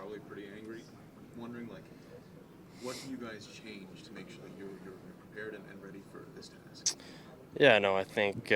probably pretty angry. Wondering, like, what do you guys change to make sure that you're prepared and ready for this task? Yeah, no, I think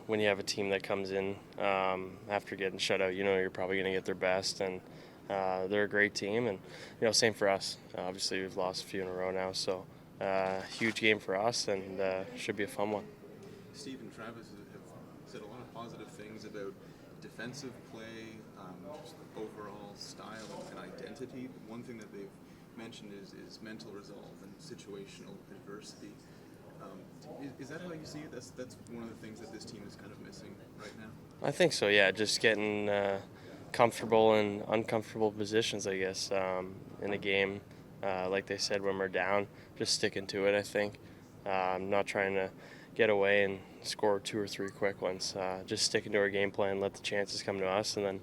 when you have a team that comes in after getting shut out, you're probably going to get their best, and they're a great team, and same for us. Obviously, we've lost a few in a row now, so huge game for us, and should be a fun one. Steve and Travis have said a lot of positive things about defensive play, just overall style and identity. One thing that they've mentioned is mental resolve and situational adversity. Is that how you see it? That's one of the things that this team is kind of missing right now? I think so, yeah, just getting comfortable in uncomfortable positions, I guess, in a game. Like they said, when we're down, just sticking to it, I think. Not trying to get away and score 2 or 3 quick ones. Just sticking to our game plan, let the chances come to us, and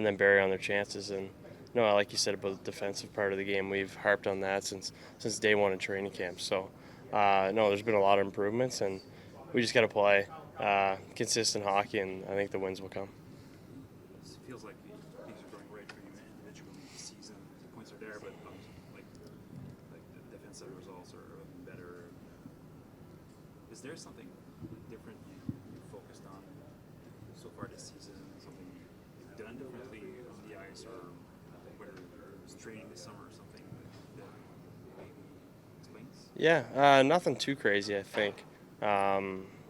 then bury on their chances. And no, like you said about the defensive part of the game, we've harped on that since day one in training camp. So no, there's been a lot of improvements, and we just got to play consistent hockey, and I think the wins will come. It feels like things are going right for you individually this season. The points are there, but like the defensive results are better. Is there something different you focused on so far this season? Something you've done differently on the ice, or whether it's training this summer or something that maybe explains? Yeah, nothing too crazy, I think.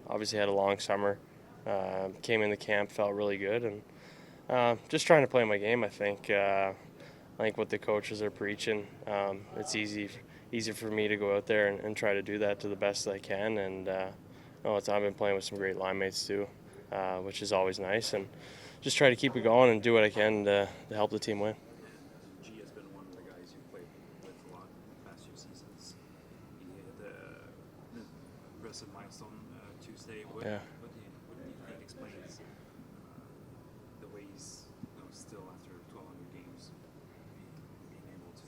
Obviously had a long summer. Came into camp, felt really good, and just trying to play my game, I think. I think what the coaches are preaching, it's easy for me to go out there and try to do that to the best that I can. And I've been playing with some great line mates too, which is always nice. And just try to keep it going and do what I can to help the team win. G has been one of the guys you've played with a lot in the past few seasons. He had an impressive milestone Tuesday. What do you think explains the way he's still, after 1,200 games, being able to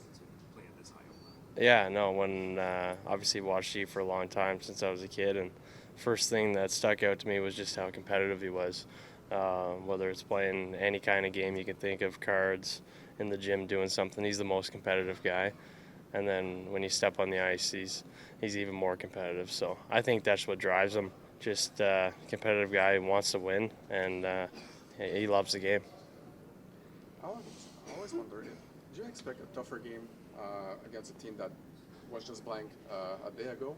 play at this high level? Yeah, no, when obviously watched G for a long time since I was a kid, and first thing that stuck out to me was just how competitive he was. Whether it's playing any kind of game you can think of, cards, in the gym doing something, he's the most competitive guy. And then when you step on the ice, he's even more competitive. So I think that's what drives him. Just a competitive guy who wants to win, and he loves the game. I always wondered, did you expect a tougher game against a team that was just blank a day ago?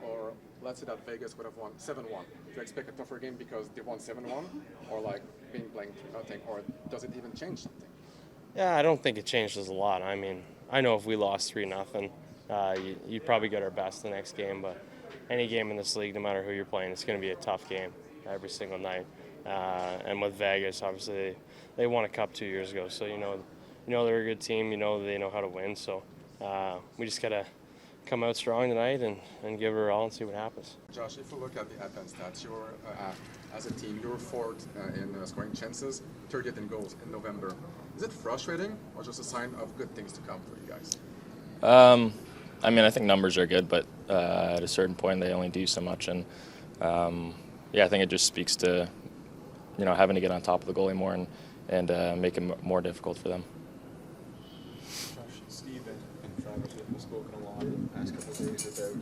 Or let's say that Vegas would have won 7-1. Do you expect a tougher game because they won 7-1? Or like being blank 3-0? Or does it even change something? Yeah, I don't think it changes a lot. I mean, I know if we lost 3-0, you'd probably get our best the next game, but any game in this league, no matter who you're playing, it's going to be a tough game every single night. And with Vegas, obviously, they won a cup 2 years ago, so you know they're a good team. You know they know how to win. So we just got to come out strong tonight and give it our all and see what happens. Josh, if you look at the advanced stats, you're as a team, you're fourth in scoring chances, 30th in goals in November. Is it frustrating or just a sign of good things to come for you guys? I mean, I think numbers are good, but at a certain point they only do so much, and I think it just speaks to having to get on top of the goalie more and make it more difficult for them. Josh, Steve and Travis have spoken a lot in the past couple of days about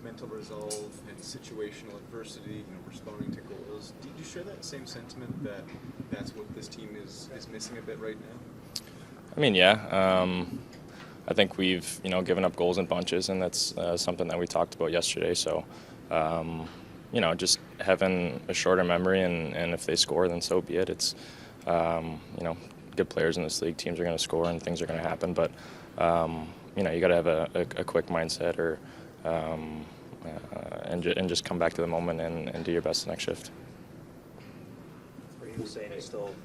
mental resolve and situational adversity, responding to goals. Do you share that same sentiment that that's what this team is missing a bit right now? I mean, yeah. I think we've given up goals in bunches, and that's something that we talked about yesterday. So, just having a shorter memory, and if they score, then so be it. It's good players in this league. Teams are going to score, and things are going to happen. But you got to have a quick mindset, or and just come back to the moment and do your best the next shift. Brady was saying he's still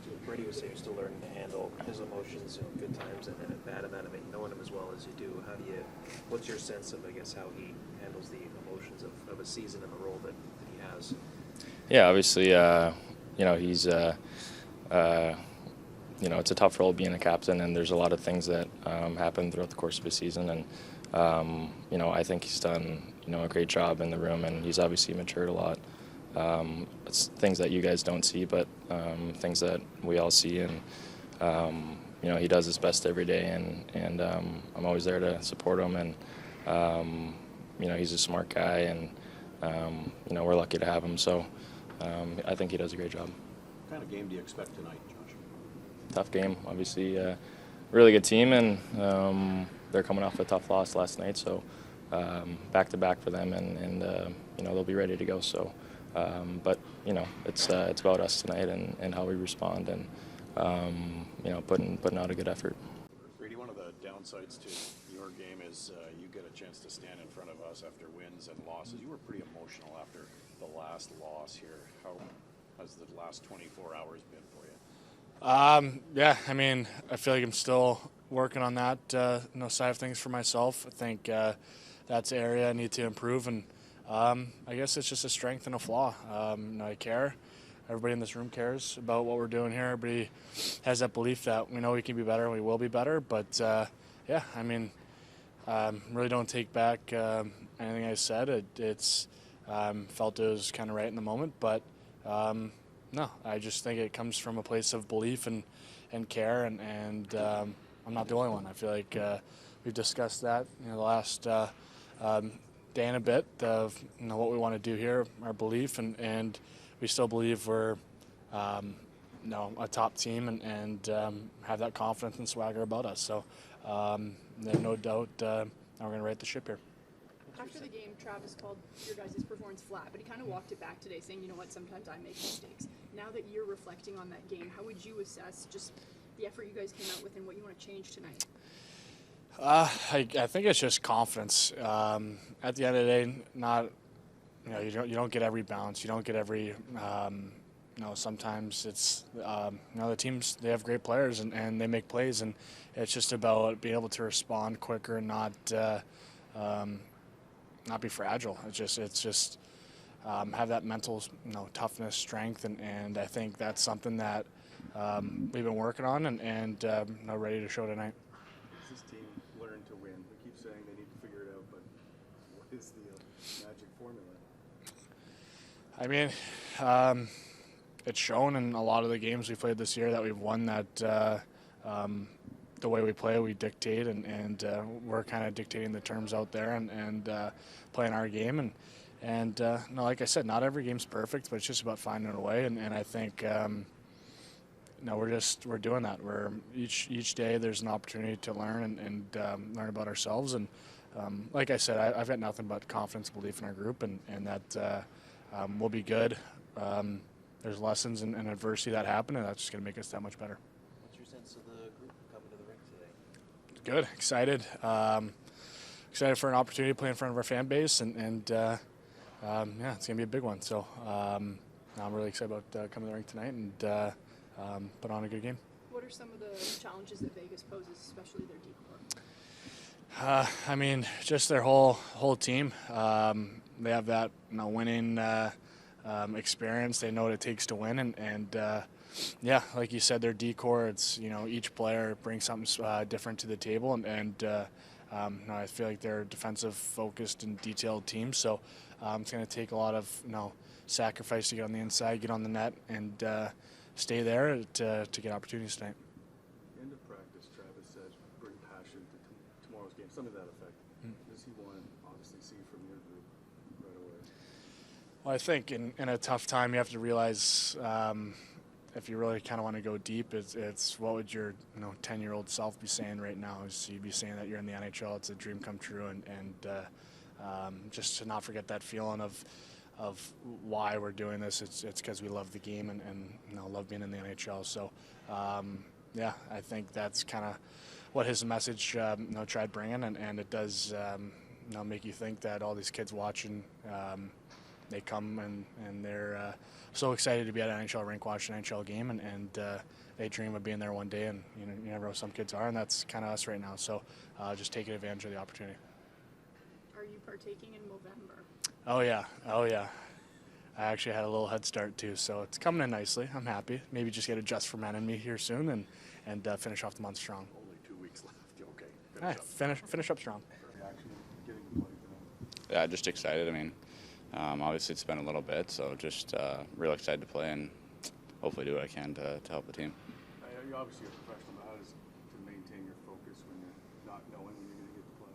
learning to handle his emotions in good times and in bad, and that, I mean, knowing him as well as you do, what's your sense of, I guess, how he handles the emotions of a season and the role that he has? Yeah, obviously, he's it's a tough role being a captain, and there's a lot of things that happen throughout the course of a season, and I think he's done a great job in the room, and he's obviously matured a lot. It's things that you guys don't see, but things that we all see, and you know, he does his best every day, and I'm always there to support him. And you know, he's a smart guy, and you know, we're lucky to have him. So I think he does a great job. What kind of game do you expect tonight, Josh? Tough game, obviously. Really good team, and they're coming off a tough loss last night, so back to back for them, and you know, they'll be ready to go. So, but you know, it's about us tonight and how we respond, and you know, putting out a good effort. Brady, one of the downsides to your game is you get a chance to stand in front of us after wins and losses. You were pretty emotional after the last loss here. How has the last 24 hours been for you? Yeah, I mean, I feel like I'm still working on that you know, side of things for myself. I think that's an area I need to improve, and I guess it's just a strength and a flaw. You know, I care. Everybody in this room cares about what we're doing here. Everybody has that belief that we know we can be better and we will be better. But yeah, I mean, really don't take back anything I said. It's felt it was kind of right in the moment, but no, I just think it comes from a place of belief and care, and I'm not the only one. I feel like we've discussed that, you know, the last day and a bit of, you know, what we want to do here, our belief, and we still believe we're you know, a top team and have that confidence and swagger about us. So there's no doubt we're going to right the ship here. After the game, Travis called your guys' performance flat, but he kind of walked it back today, saying, you know what, sometimes I make mistakes. Now that you're reflecting on that game, how would you assess just the effort you guys came out with and what you want to change tonight? I think it's just confidence. At the end of the day, not, you know, you don't get every bounce, you don't get every, you know, sometimes it's, you know, the teams, they have great players and they make plays, and it's just about being able to respond quicker and not be fragile. It's just have that mental, you know, toughness, strength, and I think that's something that we've been working on and you know, ready to show tonight. Does this team learn to win? We keep saying they need to figure it out, but what is the magic formula? I mean, it's shown in a lot of the games we played this year that we've won that the way we play, we dictate, and we're kind of dictating the terms out there and playing our game. And no, like I said, not every game's perfect, but it's just about finding a way. And I think no, we're doing that. We're each day there's an opportunity to learn and learn about ourselves. And like I said, I've got nothing but confidence, belief in our group, and that we'll be good. There's lessons and adversity that happen, and that's just going to make us that much better. What's your sense of the group coming to the rink today? Good, excited. Excited for an opportunity to play in front of our fan base, and yeah, it's going to be a big one. So I'm really excited about coming to the rink tonight and put on a good game. What are some of the challenges that Vegas poses, especially their decor? I mean, just their whole team. They have that, you know, winning experience. They know what it takes to win, and yeah, like you said, their decor. It's, you know, each player brings something different to the table, and no, I feel like they're a defensive focused and detailed team. So it's going to take a lot of, you know, sacrifice to get on the inside, get on the net, and stay there to get opportunities tonight. End of practice, Travis said, bring passion to tomorrow's game, something to that effect. Does he want to obviously see from your group right away? Well, I think in a tough time, you have to realize if you really kind of want to go deep, it's what would your 10-year-old self be saying right now? Is you'd be saying that you're in the NHL, it's a dream come true, and just to not forget that feeling of why we're doing this. It's because we love the game and love being in the NHL. So yeah, I think that's kind of what his message tried bringing, and it does make you think that all these kids watching. They come and they're so excited to be at an NHL rink, watching an NHL game, and they dream of being there one day. And you never know, some kids are, and that's kind of us right now. So just taking advantage of the opportunity. Are you partaking in Movember? Oh yeah. I actually had a little head start too, so it's coming in nicely. I'm happy. Maybe just get a Just for Men in me here soon, and finish off the month strong. Only 2 weeks left. Okay. Finish up strong. Reaction getting to play tonight? Yeah, just excited. I mean, obviously it's been a little bit, so just real excited to play and hopefully do what I can to help the team. Are you're obviously a professional, but how does to maintain your focus when you're not knowing when you're going to get to play?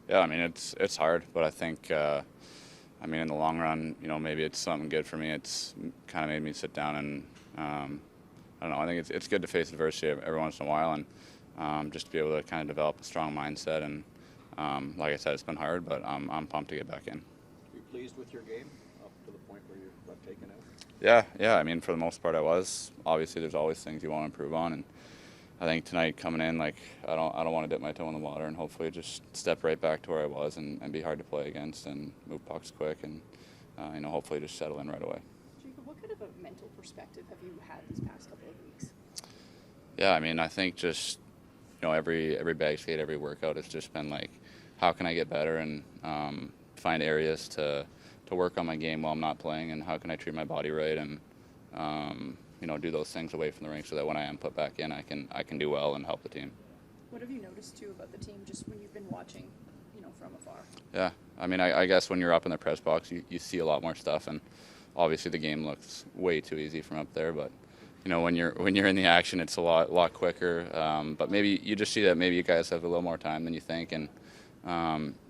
Yeah, I mean it's hard, but I think I mean in the long run, maybe it's something good for me. It's kind of made me sit down and I don't know. I think it's good to face adversity every once in a while and just to be able to kind of develop a strong mindset. And like I said, it's been hard, but I'm pumped to get back in. Are you pleased with your game up to the point where you got taken out? Yeah. I mean, for the most part, I was. Obviously, there's always things you want to improve on, and I think tonight coming in, I don't want to dip my toe in the water, and hopefully just step right back to where I was and be hard to play against and move pucks quick and hopefully just settle in right away. Jacob, what kind of a mental perspective have you had these past couple of weeks? Yeah, I mean, I think just every bag skate, every workout, it's just been like, how can I get better and find areas to work on my game while I'm not playing, and how can I treat my body right and do those things away from the rink so that when I am put back in, I can do well and help the team. What have you noticed too about the team just when you've been watching, from afar? Yeah, I mean, I guess when you're up in the press box, you see a lot more stuff, and obviously the game looks way too easy from up there, but when you're in the action, it's a lot quicker. But maybe you just see that maybe you guys have a little more time than you think, and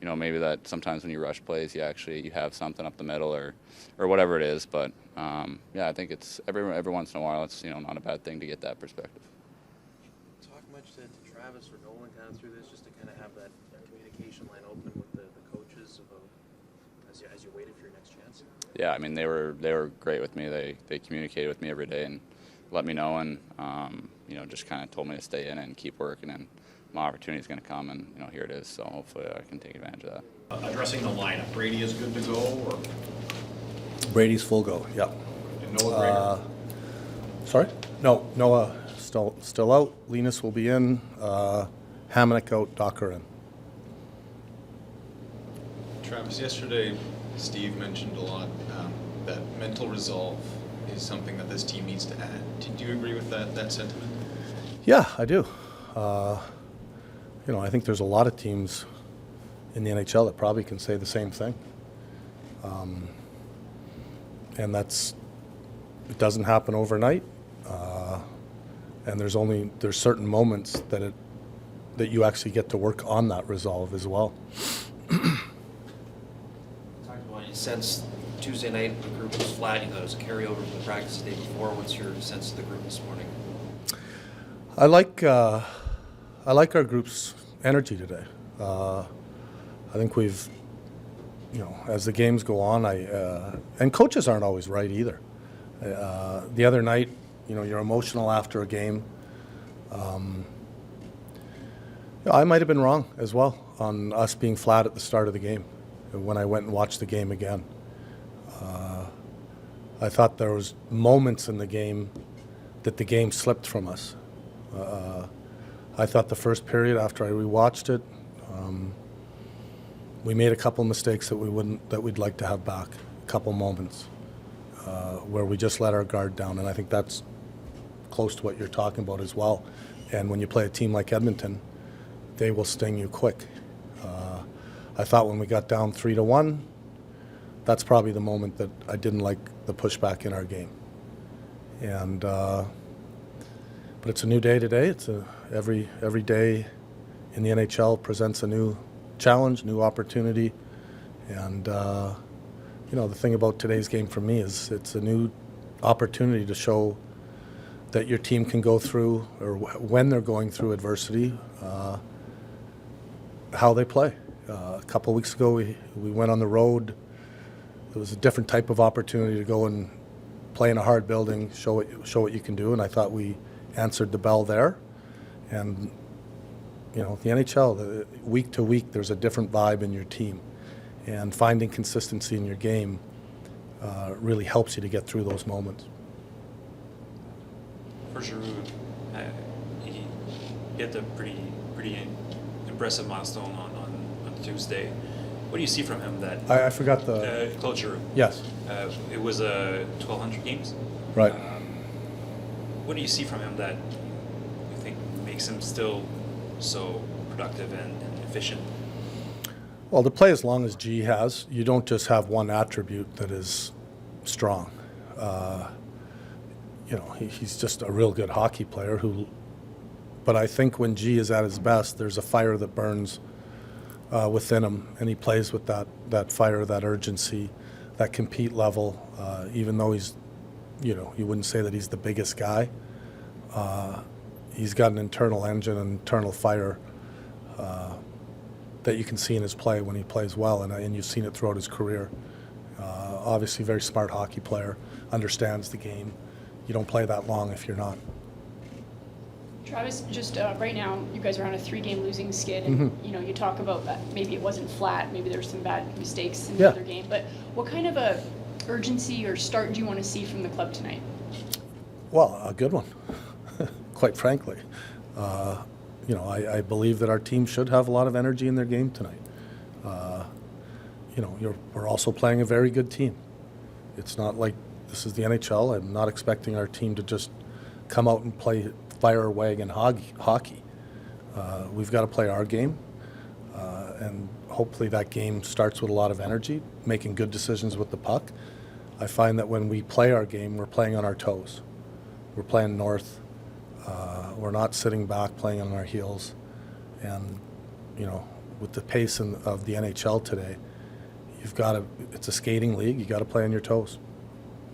maybe that sometimes when you rush plays, you have something up the middle or whatever it is. But I think it's every once in a while, it's not a bad thing to get that perspective. Talk much to Travis or Nolan kind of through this, just to kind of have that communication line open with the coaches about as you waited for your next chance. Yeah, I mean they were great with me. They communicated with me every day and let me know, and just kind of told me to stay in and keep working, and my opportunity is going to come, and here it is. So hopefully I can take advantage of that. Addressing the lineup, Brady is good to go, or Brady's full go. Yep. and Noah Gregor? Sorry? No, Noah still out. Linus will be in. Hamonic out. Docker in. Travis, yesterday Steve mentioned a lot that mental resolve is something that this team needs to add. Do you agree with that sentiment? Yeah, I do. I think there's a lot of teams in the NHL that probably can say the same thing. And it doesn't happen overnight. And there's certain moments that you actually get to work on that resolve as well. Well, you sense Tuesday night the group was flat. You thought it was a carryover from the practice the day before. What's your sense of the group this morning? I like our group's energy today. I think we've, as the games go on, and coaches aren't always right either. The other night, you're emotional after a game. I might have been wrong as well on us being flat at the start of the game when I went and watched the game again. I thought there was moments in the game that the game slipped from us. I thought the first period after I rewatched it, we made a couple mistakes that we'd like to have back. A couple moments where we just let our guard down, and I think that's close to what you're talking about as well. And when you play a team like Edmonton, they will sting you quick. I thought when we got down 3-1, that's probably the moment that I didn't like the pushback in our game. And but it's a new day today. It's every day in the NHL presents a new challenge, new opportunity. And the thing about today's game for me is it's a new opportunity to show that your team can go through, or when they're going through adversity, how they play. A couple of weeks ago, we went on the road. It was a different type of opportunity to go and play in a hard building, show what you can do, and I thought we answered the bell there. And the NHL, week to week, there's a different vibe in your team, and finding consistency in your game really helps you to get through those moments. For Giroux, he hit a pretty impressive milestone on Tuesday. What do you see from him that? I forgot the. Claude Giroux. Yes. It was 1,200 games. Right. What do you see from him that you think makes him still so productive and efficient? Well, to play as long as G has, you don't just have one attribute that is strong. He's just a real good hockey player who But I think when G is at his best, there's a fire that burns within him, and he plays with that fire, that urgency, that compete level. Even though he's, you wouldn't say that he's the biggest guy. He's got an internal engine, an internal fire that you can see in his play when he plays well, and you've seen it throughout his career. Obviously, very smart hockey player, understands the game. You don't play that long if you're not. Travis, just right now, you guys are on a 3-game losing skid, and you talk about that maybe it wasn't flat, maybe there were some bad mistakes in the other game, but what kind of a urgency or start do you want to see from the club tonight? Well, a good one, quite frankly. I believe that our team should have a lot of energy in their game tonight. We're also playing a very good team. It's not like this is the NHL. I'm not expecting our team to just come out and play fire wagon hockey. We've got to play our game, and hopefully that game starts with a lot of energy, making good decisions with the puck. I find that when we play our game, we're playing on our toes. We're playing north. We're not sitting back playing on our heels. And, with the pace of the NHL today, it's a skating league. You got to play on your toes.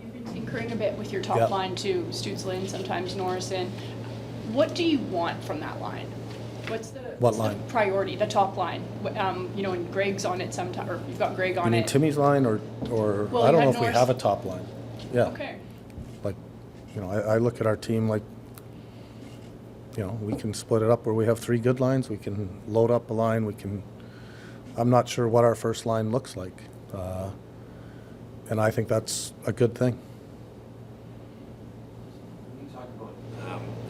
You've been tinkering a bit with your top line too, Stützle and sometimes Norris. What do you want from that line? What's the priority? The top line, and Greg's on it sometimes, or you've got Greg on it. You mean Timmy's line, or well, I don't know if Norris. we have a top line. Yeah. Okay. Like, I look at our team like, we can split it up where we have 3 good lines. We can load up a line. I'm not sure what our first line looks like, and I think that's a good thing. When you talk about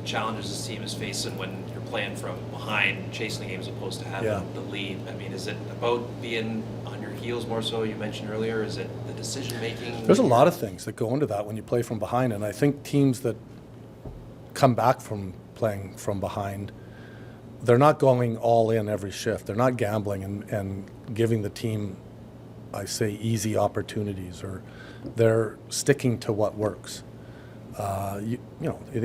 the challenges this team is facing when you're playing from behind, chasing the game as opposed to having the lead, I mean, is it about being on your heels more so? You mentioned earlier, is it the decision making? There's a lot of things that go into that when you play from behind, and I think teams that come back from playing from behind, they're not going all in every shift. They're not gambling and giving the team, I say, easy opportunities, or they're sticking to what works. The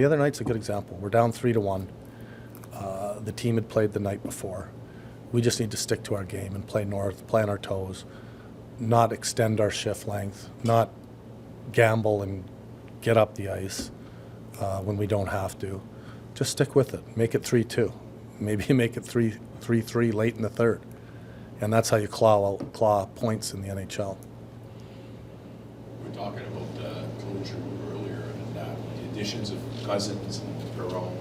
other night's a good example. We're down 3-1. The team had played the night before. We just need to stick to our game and play north, play on our toes, not extend our shift length, not gamble and get up the ice when we don't have to. Just stick with it. Make it 3-2. Maybe make it 3-3 late in the third. And that's how you claw points in the NHL. We were talking about closure earlier, and the additions of Cousins and Perron.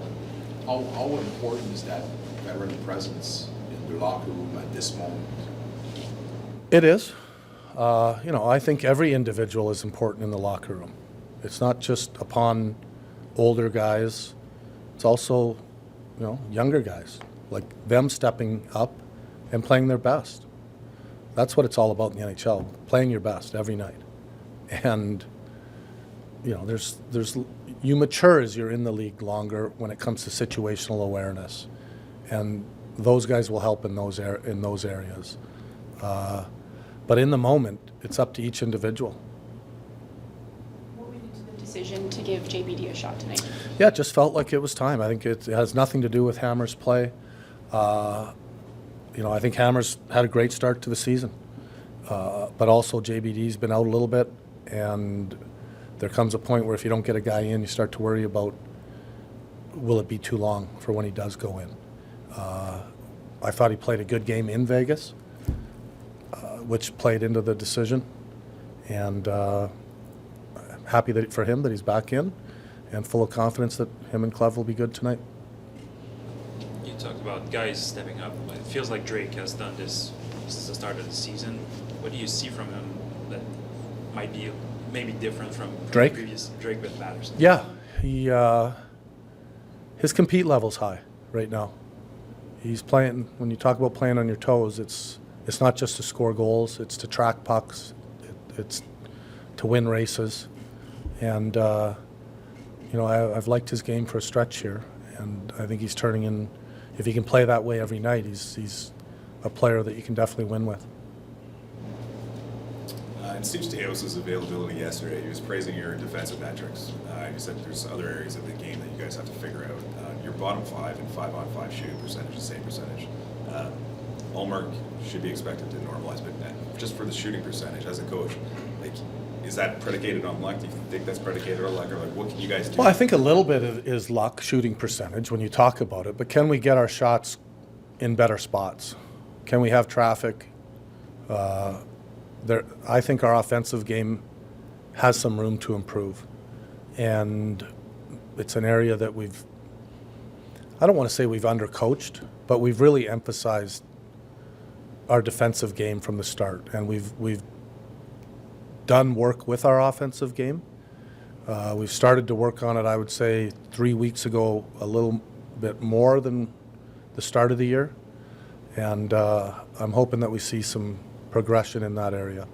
How important is that veteran presence in the locker room at this moment? It is. I think every individual is important in the locker room. It's not just upon older guys. It's also, younger guys, like them stepping up and playing their best. That's what it's all about in the NHL, playing your best every night. And, you mature as you're in the league longer when it comes to situational awareness. And those guys will help in those areas. But in the moment, it's up to each individual. What went into the decision to give JBD a shot tonight? Yeah, it just felt like it was time. I think it has nothing to do with Hammer's play. I think Hammer's had a great start to the season. But also JBD's been out a little bit, and there comes a point where if you don't get a guy in, you start to worry about, will it be too long for when he does go in? I thought he played a good game in Vegas, which played into the decision. And happy for him that he's back in, and full of confidence that him and Clev will be good tonight. You talked about guys stepping up. It feels like Drake has done this since the start of the season. What do you see from him that might be maybe different from Drake? Previous Drake with Batherson? Yeah, his compete level's high right now. He's playing. When you talk about playing on your toes, it's not just to score goals. It's to track pucks. It's to win races. And I've liked his game for a stretch here, and I think he's turning in. If he can play that way every night, he's a player that you can definitely win with. And Steve Staios' availability yesterday, he was praising your defensive metrics. He said there's other areas of the game that you guys have to figure out. Your bottom 5 and 5-on-5 shooting percentage, the same percentage. Allmark should be expected to normalize, but just for the shooting percentage as a coach, like, is that predicated on luck? Do you think that's predicated on luck, or like, what can you guys do? Well, I think a little bit is luck, shooting percentage, when you talk about it. But can we get our shots in better spots? Can we have traffic? I think our offensive game has some room to improve. And it's an area that I don't want to say we've undercoached, but we've really emphasized our defensive game from the start. And we've done work with our offensive game. We've started to work on it, I would say, 3 weeks ago, a little bit more than the start of the year. And I'm hoping that we see some progression in that area.